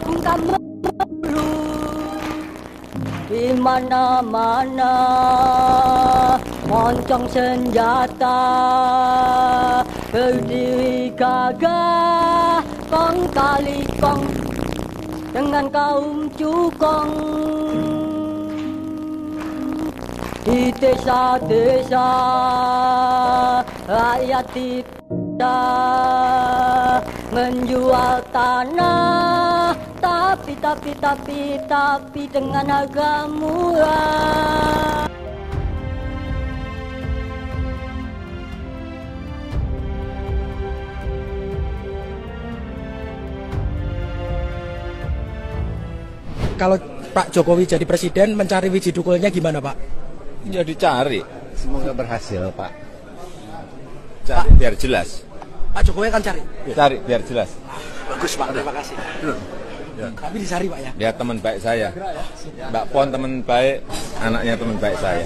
pun tak merlu di mana-mana moncong senjata berdiri gagah kong kali kong dengan kaum cukong di desa-desa rakyat tidak menjual tanah tapi dengan harga murah. Kalau Pak Jokowi jadi presiden, mencari biji dukulnya gimana, Pak? Ya dicari. Semoga berhasil, Pak. Cari biar jelas. Pak Jokowi akan cari? Cari biar jelas. Bagus, Pak. Terima kasih. Ya. Tapi dicari, Pak, ya? Dia teman baik saya. Mbak Pon teman baik, anaknya teman baik saya.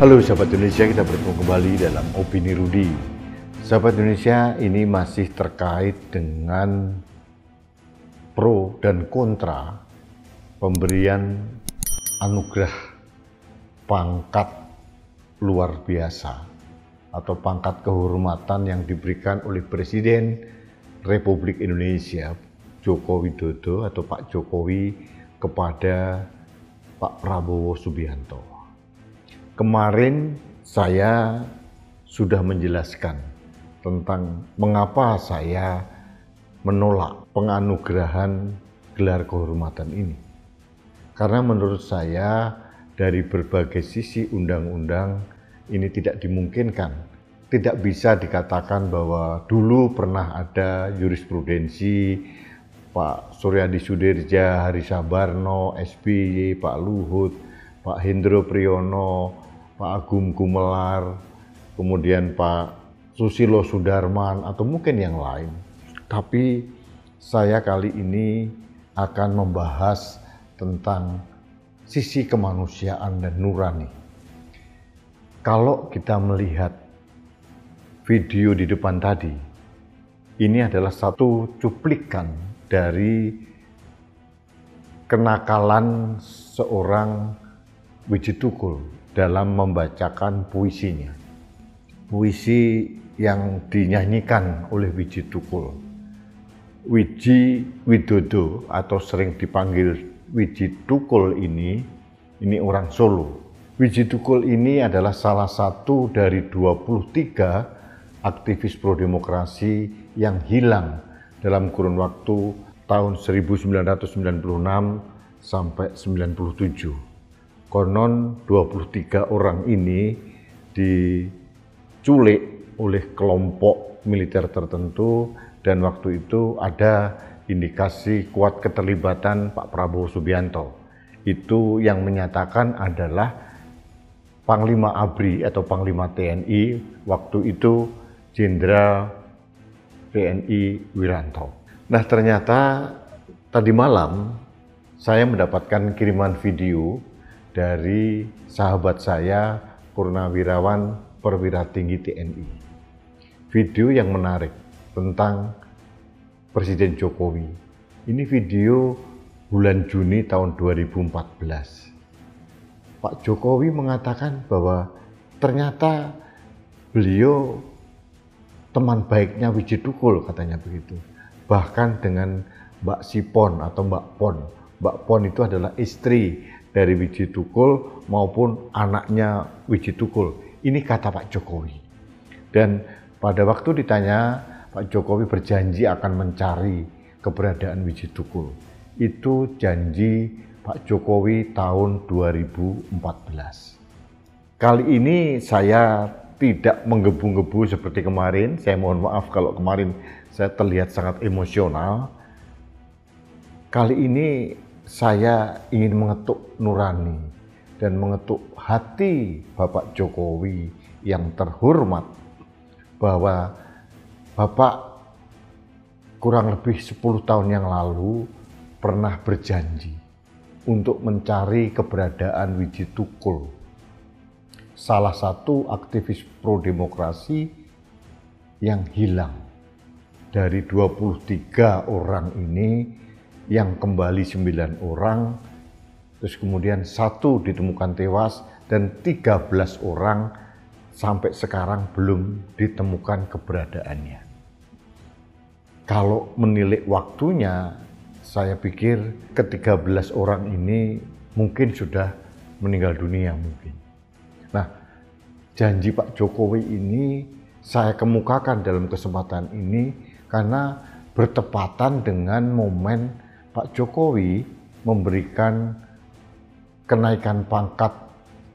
Halo sahabat Indonesia, kita bertemu kembali dalam Opini Rudi. Sahabat Indonesia, ini masih terkait dengan pro dan kontra pemberian anugerah pangkat luar biasa atau pangkat kehormatan yang diberikan oleh Presiden Republik Indonesia Joko Widodo atau Pak Jokowi kepada Pak Prabowo Subianto. Kemarin saya sudah menjelaskan tentang mengapa saya menolak penganugerahan gelar kehormatan ini. Karena menurut saya dari berbagai sisi undang-undang ini tidak dimungkinkan. Tidak bisa dikatakan bahwa dulu pernah ada jurisprudensi Pak Suryadi Sudirja, Hari Sabarno, SBY, Pak Luhut, Pak Hendro Priyono, Pak Agung Gumelar, kemudian Pak Susilo Sudarman, atau mungkin yang lain. Tapi saya kali ini akan membahas tentang sisi kemanusiaan dan nurani. Kalau kita melihat video di depan tadi, ini adalah satu cuplikan dari kenakalan seorang Wiji Tukul dalam membacakan puisinya. Puisi yang dinyanyikan oleh Wiji Tukul. Wiji Widodo atau sering dipanggil Wiji Tukul ini orang Solo. Wiji Tukul ini adalah salah satu dari 23 aktivis pro-demokrasi yang hilang dalam kurun waktu tahun 1996 sampai 97. Konon 23 orang ini diculik oleh kelompok militer tertentu dan waktu itu ada indikasi kuat keterlibatan Pak Prabowo Subianto. Itu yang menyatakan adalah Panglima ABRI atau Panglima TNI waktu itu Jenderal TNI Wiranto. Nah ternyata tadi malam saya mendapatkan kiriman video dari sahabat saya Purnawirawan Perwira Tinggi TNI. Video yang menarik tentang Presiden Jokowi. Ini video bulan Juni tahun 2014. Pak Jokowi mengatakan bahwa ternyata beliau teman baiknya Wiji Tukul, katanya begitu. Bahkan dengan Mbak Sipon atau Mbak Pon. Mbak Pon itu adalah istri dari Wiji Tukul maupun anaknya Wiji Tukul. Ini kata Pak Jokowi. Dan pada waktu ditanya, Pak Jokowi berjanji akan mencari keberadaan Wiji Tukul. Itu janji Pak Jokowi tahun 2014. Kali ini saya tidak menggebu-gebu seperti kemarin. Saya mohon maaf kalau kemarin saya terlihat sangat emosional. Kali ini saya ingin mengetuk nurani dan mengetuk hati Bapak Jokowi yang terhormat bahwa Bapak kurang lebih 10 tahun yang lalu pernah berjanji untuk mencari keberadaan Widji Tukul, salah satu aktivis pro-demokrasi yang hilang. Dari 23 orang ini, yang kembali 9 orang, terus kemudian 1 ditemukan tewas, dan 13 orang sampai sekarang belum ditemukan keberadaannya. Kalau menilik waktunya, saya pikir ke-13 orang ini mungkin sudah meninggal dunia mungkin. Nah, janji Pak Jokowi ini saya kemukakan dalam kesempatan ini karena bertepatan dengan momen Pak Jokowi memberikan kenaikan pangkat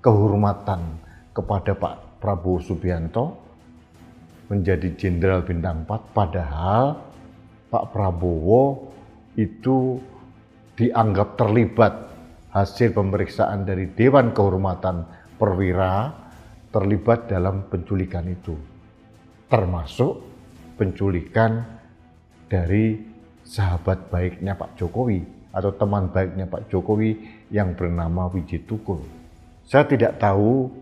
kehormatan kepada Pak Prabowo Subianto menjadi Jenderal Bintang 4, padahal Pak Prabowo itu dianggap terlibat hasil pemeriksaan dari Dewan Kehormatan Perwira, terlibat dalam penculikan itu, termasuk penculikan dari sahabat baiknya Pak Jokowi atau teman baiknya Pak Jokowi yang bernama Widji Tukul. Saya tidak tahu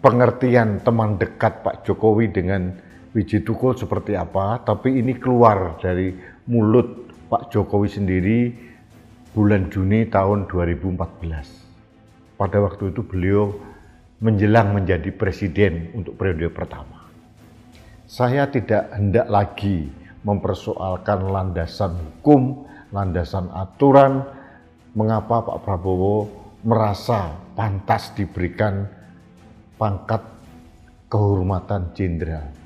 pengertian teman dekat Pak Jokowi dengan Widji Tukul seperti apa, tapi ini keluar dari mulut Pak Jokowi sendiri bulan Juni tahun 2014. Pada waktu itu beliau menjelang menjadi presiden untuk periode pertama. Saya tidak hendak lagi mempersoalkan landasan hukum, landasan aturan, mengapa Pak Prabowo merasa pantas diberikan pangkat kehormatan jenderal.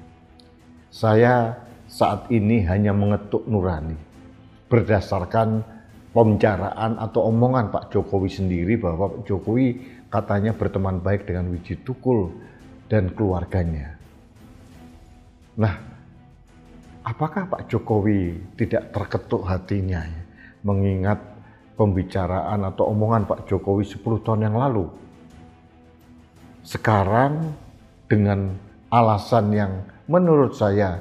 Saya saat ini hanya mengetuk nurani berdasarkan pembicaraan atau omongan Pak Jokowi sendiri bahwa Pak Jokowi katanya berteman baik dengan Widji Tukul dan keluarganya. Nah, apakah Pak Jokowi tidak terketuk hatinya ya, mengingat pembicaraan atau omongan Pak Jokowi 10 tahun yang lalu? Sekarang dengan alasan yang menurut saya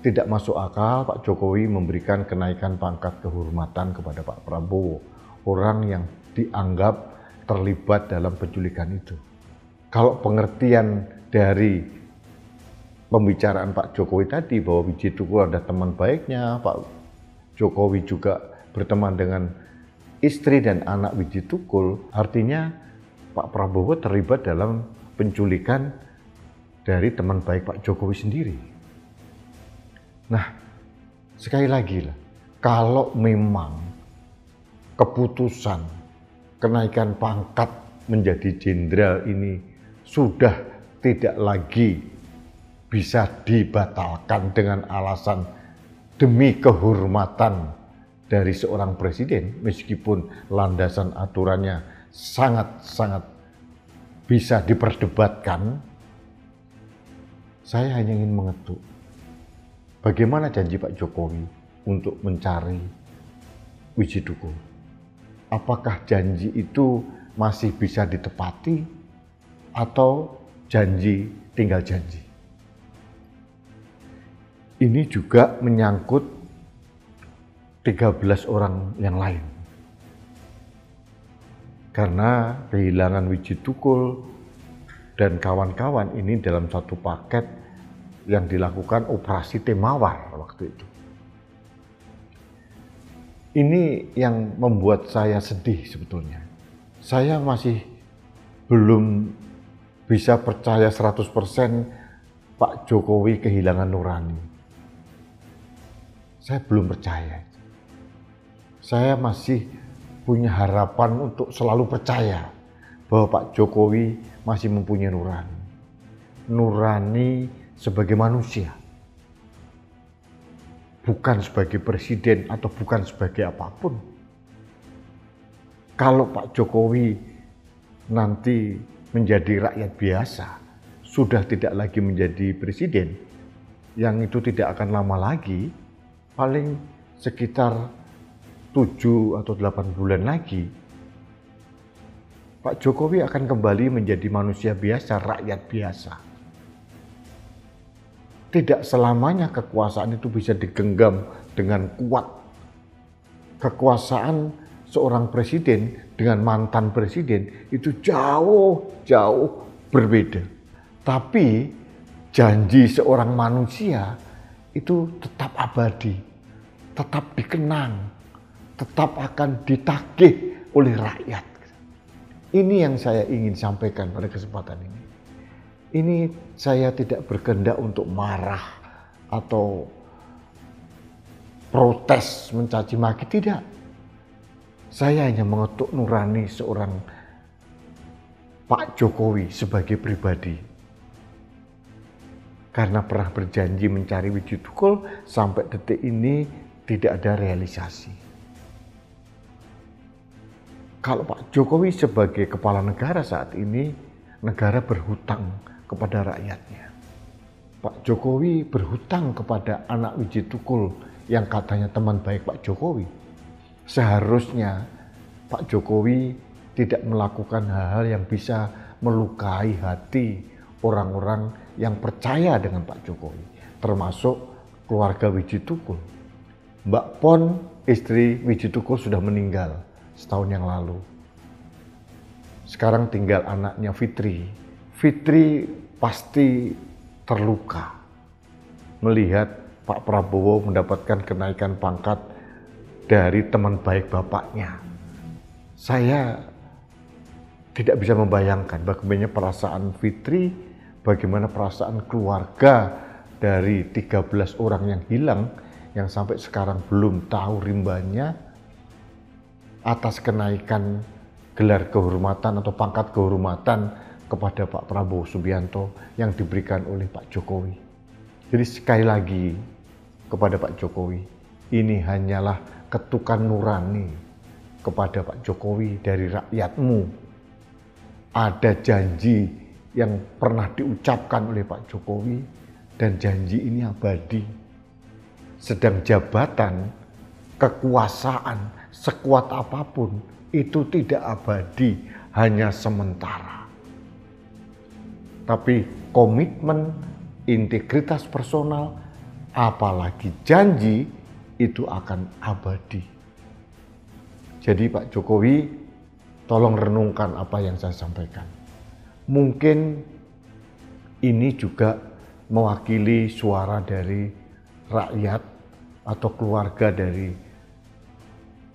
tidak masuk akal, Pak Jokowi memberikan kenaikan pangkat kehormatan kepada Pak Prabowo, orang yang dianggap terlibat dalam penculikan itu. Kalau pengertian dari pembicaraan Pak Jokowi tadi bahwa Widji Tukul ada teman baiknya, Pak Jokowi juga berteman dengan istri dan anak Widji Tukul, artinya Pak Prabowo terlibat dalam penculikan dari teman baik Pak Jokowi sendiri. Nah, sekali lagi lah, kalau memang keputusan kenaikan pangkat menjadi jenderal ini sudah tidak lagi bisa dibatalkan dengan alasan demi kehormatan dari seorang presiden, meskipun landasan aturannya sangat-sangat bisa diperdebatkan, saya hanya ingin mengetuk bagaimana janji Pak Jokowi untuk mencari Widji Tukul. Apakah janji itu masih bisa ditepati atau janji tinggal janji? Ini juga menyangkut 13 orang yang lain. Karena kehilangan Widji Tukul dan kawan-kawan ini dalam satu paket yang dilakukan operasi Temawar waktu itu. Ini yang membuat saya sedih sebetulnya. Saya masih belum bisa percaya 100% Pak Jokowi kehilangan nurani. Saya belum percaya. Saya masih punya harapan untuk selalu percaya bahwa Pak Jokowi masih mempunyai nurani. Nurani sebagai manusia. Bukan sebagai presiden atau bukan sebagai apapun. Kalau Pak Jokowi nanti menjadi rakyat biasa, sudah tidak lagi menjadi presiden, yang itu tidak akan lama lagi, paling sekitar 7 atau 8 bulan lagi, Pak Jokowi akan kembali menjadi manusia biasa, rakyat biasa. tidak selamanya kekuasaan itu bisa digenggam dengan kuat. Kekuasaan seorang presiden dengan mantan presiden itu jauh berbeda. Tapi janji seorang manusia itu tetap abadi, tetap dikenang, tetap akan ditagih oleh rakyat. Ini yang saya ingin sampaikan pada kesempatan ini. Ini saya tidak berkehendak untuk marah atau protes, mencaci maki, tidak. Saya hanya mengetuk nurani seorang Pak Jokowi sebagai pribadi. Karena pernah berjanji mencari Wiji Tukul, sampai detik ini tidak ada realisasi. Kalau Pak Jokowi sebagai kepala negara saat ini, negara berhutang kepada rakyatnya. Pak Jokowi berhutang kepada anak Wiji Tukul yang katanya teman baik Pak Jokowi. Seharusnya Pak Jokowi tidak melakukan hal-hal yang bisa melukai hati orang-orang yang percaya dengan Pak Jokowi, termasuk keluarga Wiji Tukul. Mbak Pon, istri Wiji Tukul, sudah meninggal setahun yang lalu. Sekarang tinggal anaknya Fitri. Fitri pasti terluka melihat Pak Prabowo mendapatkan kenaikan pangkat dari teman baik bapaknya. Saya tidak bisa membayangkan bagaimana perasaan Fitri, bagaimana perasaan keluarga dari 13 orang yang hilang, yang sampai sekarang belum tahu rimbanya atas kenaikan gelar kehormatan atau pangkat kehormatan kepada Pak Prabowo Subianto yang diberikan oleh Pak Jokowi. Jadi sekali lagi kepada Pak Jokowi, ini hanyalah ketukan nurani kepada Pak Jokowi dari rakyatmu. Ada janji yang pernah diucapkan oleh Pak Jokowi dan janji ini abadi. Sedang jabatan, kekuasaan, sekuat apapun itu tidak abadi, hanya sementara. Tapi komitmen, integritas personal, apalagi janji, itu akan abadi. Jadi Pak Jokowi, tolong renungkan apa yang saya sampaikan. Mungkin ini juga mewakili suara dari rakyat atau keluarga dari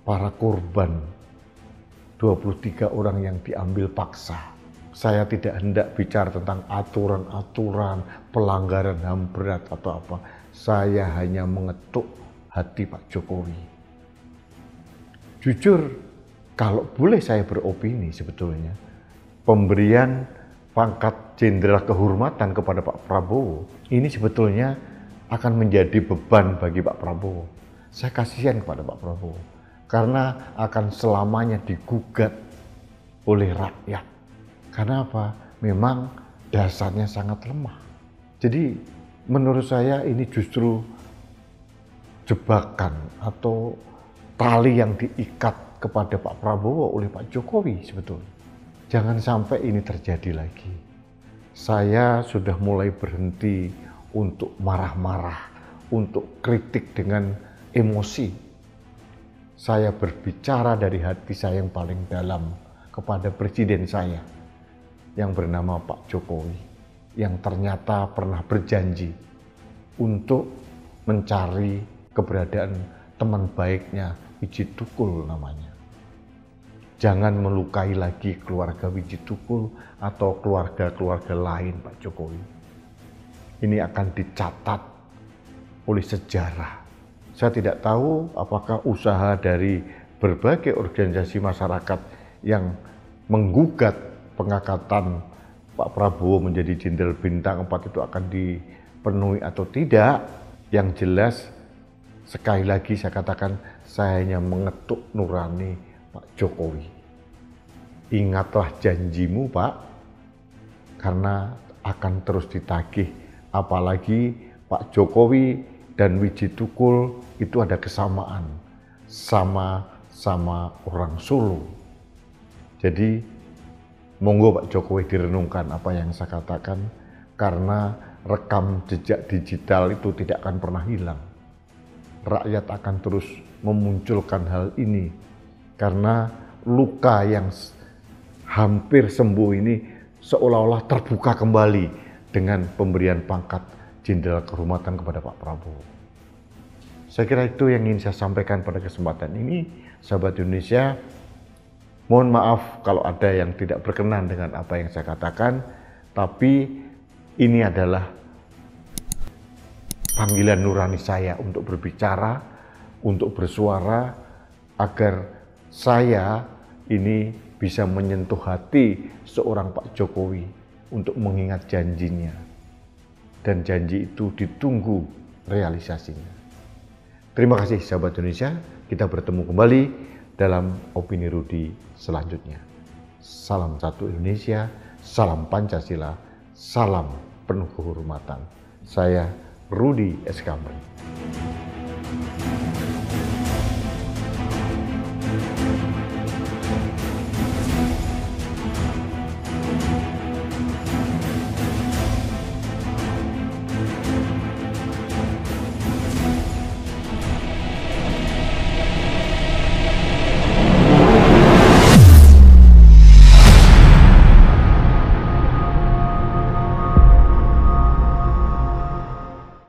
para korban 23 orang yang diambil paksa. Saya tidak hendak bicara tentang aturan-aturan, pelanggaran HAM berat atau apa. Saya hanya mengetuk hati Pak Jokowi. Jujur, kalau boleh saya beropini sebetulnya, pemberian pangkat jenderal kehormatan kepada Pak Prabowo, ini sebetulnya akan menjadi beban bagi Pak Prabowo. Saya kasihan kepada Pak Prabowo, karena akan selamanya digugat oleh rakyat. Karena apa? Memang dasarnya sangat lemah. Jadi menurut saya ini justru jebakan atau tali yang diikat kepada Pak Prabowo oleh Pak Jokowi sebetulnya. Jangan sampai ini terjadi lagi. Saya sudah mulai berhenti untuk marah-marah, untuk kritik dengan emosi. Saya berbicara dari hati saya yang paling dalam kepada presiden saya yang bernama Pak Jokowi, yang ternyata pernah berjanji untuk mencari keberadaan teman baiknya Wiji Tukul namanya. Jangan melukai lagi keluarga Wiji Tukul atau keluarga-keluarga lain Pak Jokowi. Ini akan dicatat oleh sejarah. Saya tidak tahu apakah usaha dari berbagai organisasi masyarakat yang menggugat pengangkatan Pak Prabowo menjadi Jenderal Bintang 4 itu akan dipenuhi atau tidak. Yang jelas, sekali lagi saya katakan, saya hanya mengetuk nurani Pak Jokowi. Ingatlah janjimu Pak, karena akan terus ditagih. Apalagi Pak Jokowi dan Wiji Tukul itu ada kesamaan, sama-sama orang Solo. Jadi monggo Pak Jokowi direnungkan apa yang saya katakan, karena rekam jejak digital itu tidak akan pernah hilang. Rakyat akan terus memunculkan hal ini karena luka yang hampir sembuh ini seolah-olah terbuka kembali dengan pemberian pangkat Jenderal Kehormatan kepada Pak Prabowo. Saya kira itu yang ingin saya sampaikan pada kesempatan ini, sahabat Indonesia. Mohon maaf kalau ada yang tidak berkenan dengan apa yang saya katakan, tapi ini adalah panggilan nurani saya untuk berbicara, untuk bersuara, agar saya ini bisa menyentuh hati seorang Pak Jokowi untuk mengingat janjinya. Dan janji itu ditunggu realisasinya. Terima kasih sahabat Indonesia, kita bertemu kembali dalam Opini Rudi selanjutnya. Salam satu Indonesia, salam Pancasila, salam penuh kehormatan. Saya Rudi S. Kamri.